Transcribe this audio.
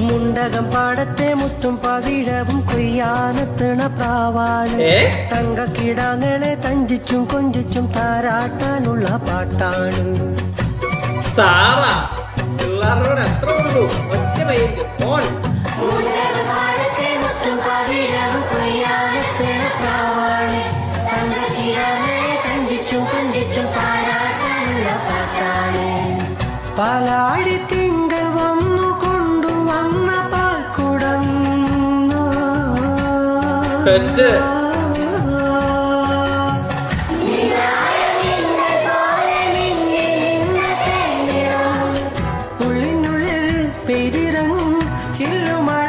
മുണ്ടകം പാടത്തെ മുത്തും പവിഴവും കൊയ്യാനെത്തണ പ്രാവാണ്. തങ്കക്കിടാങ്ങളെ തഞ്ചിച്ചും കൊഞ്ചിച്ചും താരാട്ടാനുള്ള പാട്ടാണ്. സാറാ പിള്ളേരോട് എത്ര ഉള്ളൂ ഒറ്റ മൈൻഡ് ഓൺ. പാലാടി തിങ്കൾ വന്നു കൊണ്ടുവന്ന പാൽക്കുടം ഉള്ളിനുള്ളിൽ പെയ്തിറങ്ങും ചില്ലുമഴ